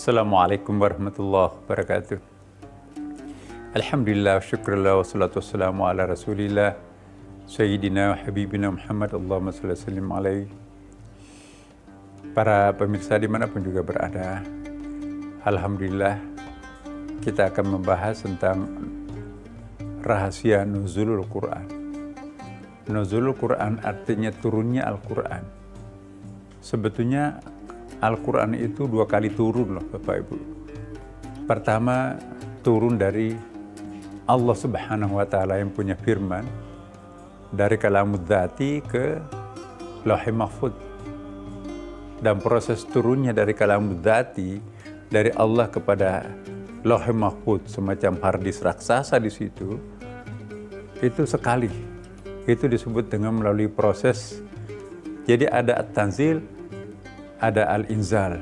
Assalamualaikum warahmatullahi wabarakatuh. Alhamdulillah, syukurlah, wassalatu wassalamu ala rasulillah Sayyidina wa Habibina Muhammad, Allahumma salli wa sallim alaihi. Para pemirsa dimanapun juga berada, Alhamdulillah kita akan membahas tentang rahasia nuzulul Quran. Nuzulul Quran artinya turunnya Al-Quran. Sebetulnya Al-Quran itu 2 kali turun loh Bapak Ibu. Pertama turun dari Allah Subhanahu wa Ta'ala yang punya firman, dari kalamud dzati ke Lauhul Mahfuz. Dan proses turunnya dari kalamud dzati dari Allah kepada Lauhul Mahfuz, semacam harddisk raksasa di situ, itu sekali. Itu disebut dengan melalui proses. Jadi ada at-tanzil, ada al-inzal.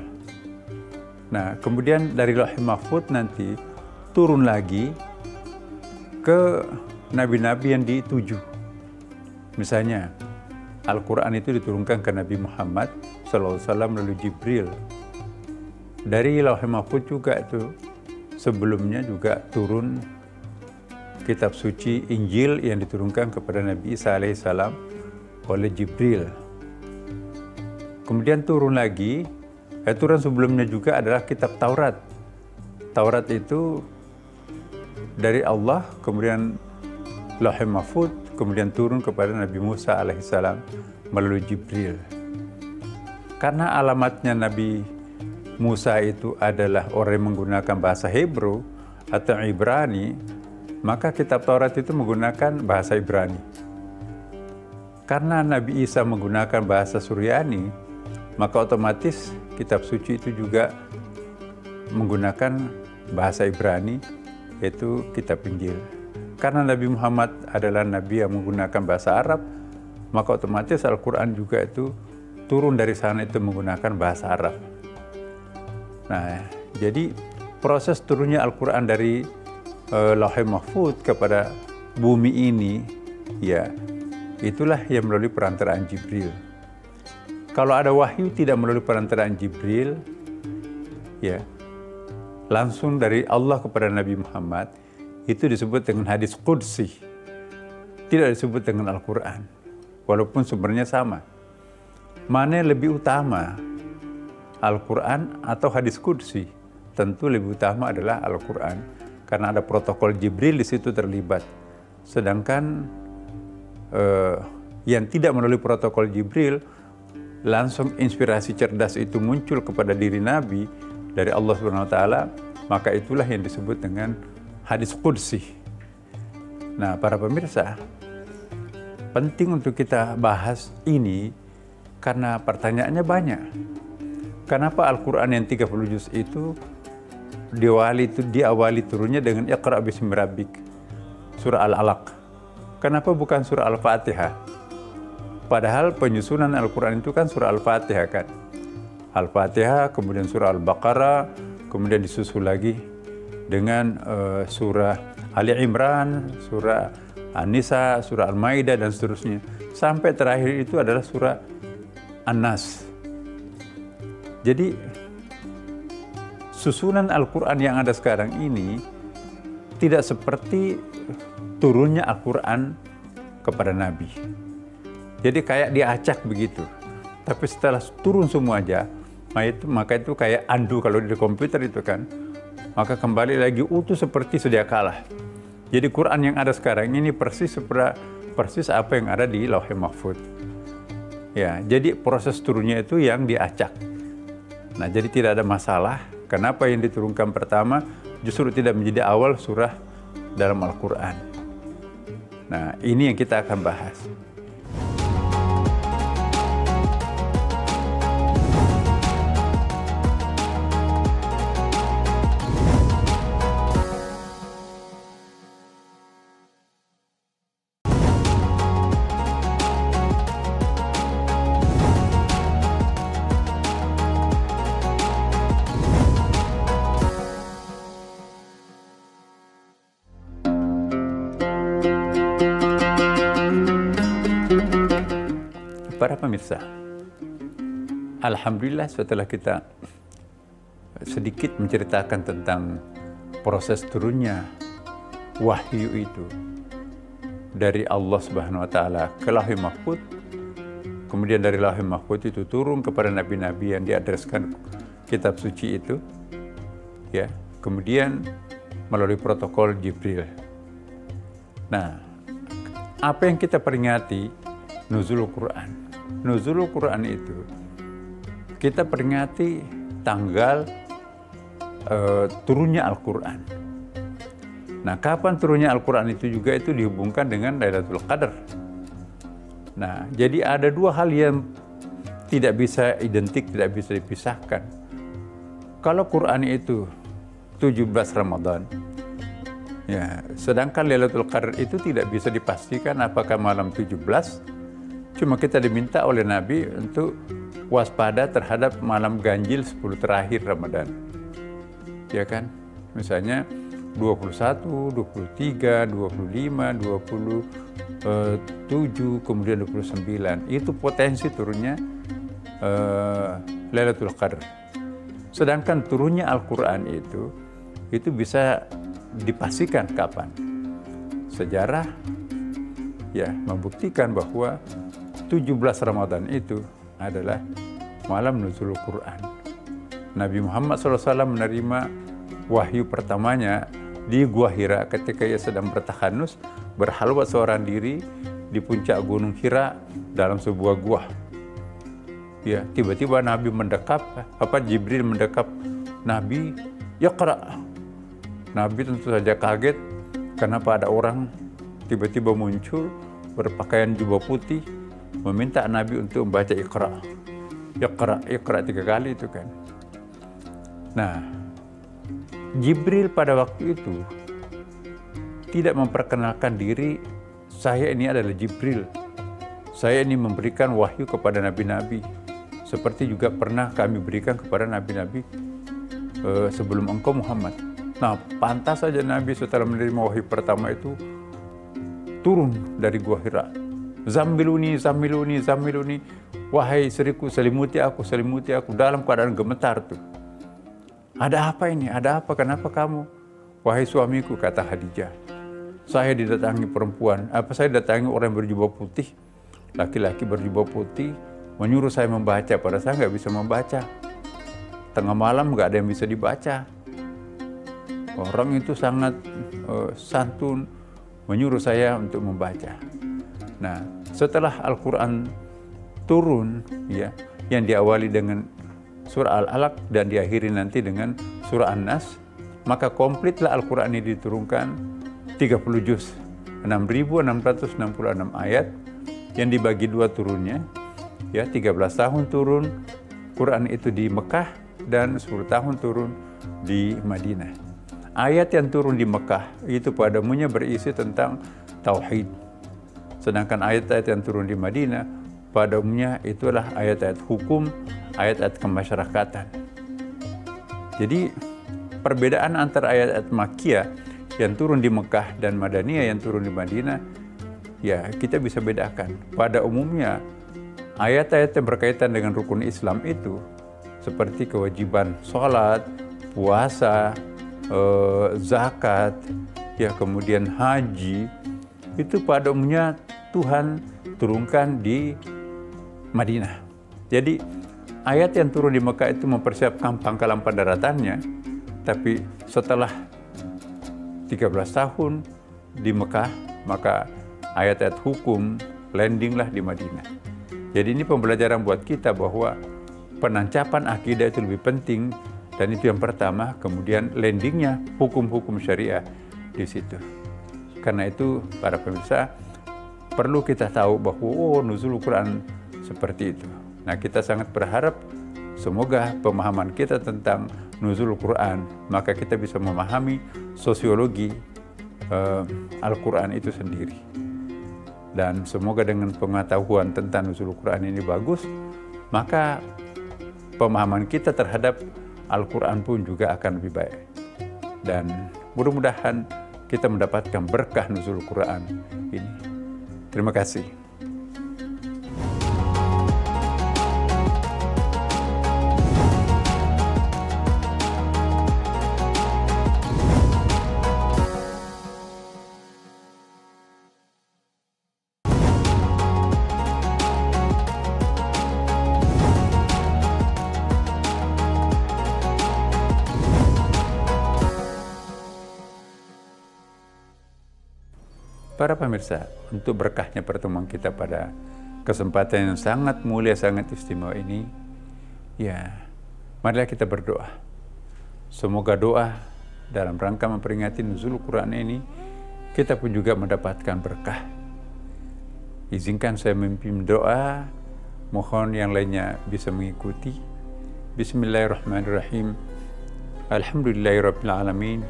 Nah, kemudian dari Lauhul Mahfuz nanti turun lagi ke nabi-nabi yang dituju. Misalnya, Al-Quran itu diturunkan ke Nabi Muhammad SAW melalui Jibril. Dari Lauhul Mahfuz juga itu sebelumnya juga turun kitab suci Injil yang diturunkan kepada Nabi Isa alaihissalam oleh Jibril. Kemudian turun lagi, turun sebelumnya juga adalah kitab Taurat. Taurat itu dari Allah, kemudian Lauhul Mahfuz, kemudian turun kepada Nabi Musa alaihissalam melalui Jibril. Karena alamatnya Nabi Musa itu adalah orang yang menggunakan bahasa Hebrew atau Ibrani, maka kitab Taurat itu menggunakan bahasa Ibrani. Karena Nabi Isa menggunakan bahasa Suryani, maka otomatis kitab suci itu juga menggunakan bahasa Ibrani, yaitu kitab Injil. Karena Nabi Muhammad adalah Nabi yang menggunakan bahasa Arab, maka otomatis Al-Quran juga itu turun dari sana itu menggunakan bahasa Arab. Nah, jadi proses turunnya Al-Quran dari Lauhul Mahfuz kepada bumi ini, ya itulah yang melalui perantaraan Jibril. Kalau ada wahyu tidak melalui perantaraan Jibril, ya langsung dari Allah kepada Nabi Muhammad, itu disebut dengan hadis qudsi, tidak disebut dengan Al-Quran, walaupun sumbernya sama. Mana yang lebih utama, Al-Quran atau hadis qudsi? Tentu lebih utama adalah Al-Quran, karena ada protokol Jibril di situ terlibat. Sedangkan yang tidak melalui protokol Jibril, langsung inspirasi cerdas itu muncul kepada diri Nabi dari Allah Subhanahu wa Ta'ala, maka itulah yang disebut dengan hadis qudsi. Nah, para pemirsa, penting untuk kita bahas ini karena pertanyaannya banyak. Kenapa Al-Quran yang 30 juz itu diawali turunnya dengan Iqra' bismi rabbik, surah Al-Alaq? Kenapa bukan surah Al-Fatihah? Padahal penyusunan Al-Quran itu kan surah Al-Fatihah kan. Al-Fatihah, kemudian surah Al-Baqarah, kemudian disusul lagi dengan surah Ali Imran, surah An-Nisa, surah Al-Maidah, dan seterusnya. Sampai terakhir itu adalah surah An-Nas. Jadi, susunan Al-Quran yang ada sekarang ini tidak seperti turunnya Al-Quran kepada Nabi. Jadi kayak diacak begitu. Tapi setelah turun semua aja, maka itu kayak undo kalau di komputer itu kan. Maka kembali lagi utuh seperti sedia kala. Jadi Quran yang ada sekarang ini persis apa yang ada di Lauhul Mahfuz. Ya, jadi proses turunnya itu yang diacak. Nah, jadi tidak ada masalah. Kenapa yang diturunkan pertama justru tidak menjadi awal surah dalam Al-Quran. Nah, ini yang kita akan bahas. Para pemirsa, alhamdulillah setelah kita sedikit menceritakan tentang proses turunnya wahyu itu dari Allah Subhanahu wa taala ke Lauhul Mahfuz. Kemudian dari Lauhul Mahfuz itu turun kepada nabi-nabi yang diadreskan kitab suci itu. Ya, kemudian melalui protokol Jibril. Nah, apa yang kita peringati nuzulul Quran? Nuzulul Quran itu kita peringati tanggal turunnya Al-Quran. Nah, kapan turunnya Al-Quran itu juga itu dihubungkan dengan Lailatul Qadar. Nah, jadi ada dua hal yang tidak bisa identik, tidak bisa dipisahkan. Kalau Quran itu 17 Ramadan, ya, sedangkan Lailatul Qadar itu tidak bisa dipastikan apakah malam 17. Cuma kita diminta oleh Nabi untuk waspada terhadap malam ganjil 10 terakhir Ramadan. Ya kan? Misalnya 21, 23, 25, 27, kemudian 29. Itu potensi turunnya Lailatul Qadar. Sedangkan turunnya Al-Quran itu bisa dipastikan kapan. Sejarah ya membuktikan bahwa 17 Ramadan itu adalah malam nuzul Quran. Nabi Muhammad SAW menerima wahyu pertamanya di Gua Hira ketika ia sedang bertahanus, berhalwat seorang diri di puncak Gunung Hira dalam sebuah gua. Ya, tiba-tiba Nabi mendekap, Jibril mendekap Nabi, "Iqra." Nabi tentu saja kaget, kenapa ada orang tiba-tiba muncul berpakaian jubah putih meminta Nabi untuk membaca Iqra. Iqra, Iqra 3 kali itu kan. Nah, Jibril pada waktu itu tidak memperkenalkan diri, saya ini adalah Jibril. Saya ini memberikan wahyu kepada nabi-nabi. Seperti juga pernah kami berikan kepada nabi-nabi sebelum engkau Muhammad. Nah, pantas saja Nabi setelah menerima wahyu pertama itu turun dari Gua Hira. Zammiluni, zammiluni, zammiluni. Wahai istriku, selimuti aku dalam keadaan gemetar tuh. Ada apa ini? Ada apa? Kenapa kamu? Wahai suamiku, kata Khadijah. Saya didatangi perempuan. Saya datangi orang berjubah putih. Laki-laki berjubah putih menyuruh saya membaca. Padahal saya nggak bisa membaca. Tengah malam nggak ada yang bisa dibaca. Orang itu sangat santun menyuruh saya untuk membaca. Nah, setelah Al-Quran turun, ya, yang diawali dengan surah Al-Alaq dan diakhiri nanti dengan surah An-Nas, maka komplitlah Al-Quran ini diturunkan 30 juz, 6.666 ayat yang dibagi dua turunnya, ya, 13 tahun turun Quran itu di Mekah dan 10 tahun turun di Madinah. Ayat yang turun di Mekah itu pada umumnya berisi tentang tauhid. Sedangkan ayat-ayat yang turun di Madinah pada umumnya itulah ayat-ayat hukum, ayat-ayat kemasyarakatan. Jadi perbedaan antara ayat-ayat Makkiyah yang turun di Mekah dan Madaniyah yang turun di Madinah, ya kita bisa bedakan. Pada umumnya ayat-ayat yang berkaitan dengan rukun Islam itu seperti kewajiban sholat, puasa, zakat, ya kemudian haji, itu pada umumnya Tuhan turunkan di Madinah. Jadi ayat yang turun di Mekah itu mempersiapkan pangkalan pendaratannya, tapi setelah 13 tahun di Mekah, maka ayat-ayat hukum landinglah di Madinah. Jadi ini pembelajaran buat kita bahwa penancapan akidah itu lebih penting, dan itu yang pertama, kemudian landingnya hukum-hukum syariah di situ. Karena itu para pemirsa, perlu kita tahu bahwa nuzul Quran seperti itu. Nah, kita sangat berharap semoga pemahaman kita tentang nuzul Quran, maka kita bisa memahami sosiologi Al-Quran itu sendiri. Dan semoga dengan pengetahuan tentang nuzul Quran ini bagus, maka pemahaman kita terhadap Al-Quran pun juga akan lebih baik. Dan mudah-mudahan kita mendapatkan berkah nuzul Quran ini. Terima kasih. para pemirsa, untuk berkahnya pertemuan kita pada kesempatan yang sangat mulia, sangat istimewa ini, ya, marilah kita berdoa. Semoga doa dalam rangka memperingati nuzul Quran ini, kita pun juga mendapatkan berkah. Izinkan saya memimpin doa, mohon yang lainnya bisa mengikuti. Bismillahirrahmanirrahim. Alhamdulillahirabbil alamin.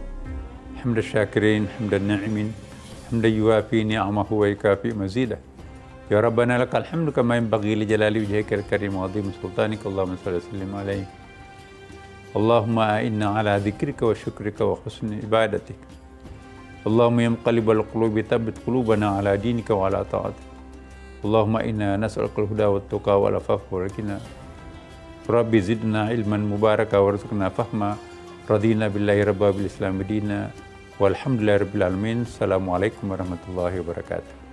Hamdan syakirin, hamdan na'imin, hamdan yuwafi ni'amahu wa yukafi mazidah. Ya Rabbana lakal hamdu kama yanbaghi li jalali wajhikal karim wa 'azimi sultanika. Allahumma shalli wa sallim alaihi. Allahumma a'inna ala dzikrika wa syukrika wa husni ibadatik. Allahumma ya muqallibal qulubi tsabbit qulubana ala dinika wa ala ta'atik. Allahumma inna nas'aluka al-huda wat tuqa wal afafa wal ghina. Rabbi zidna ilman mubaraka warzuqna fahma. Radina billahi rabba bil islam dina. Walhamdulillahi rabbil alamin. Assalamualaikum warahmatullahi wabarakatuh.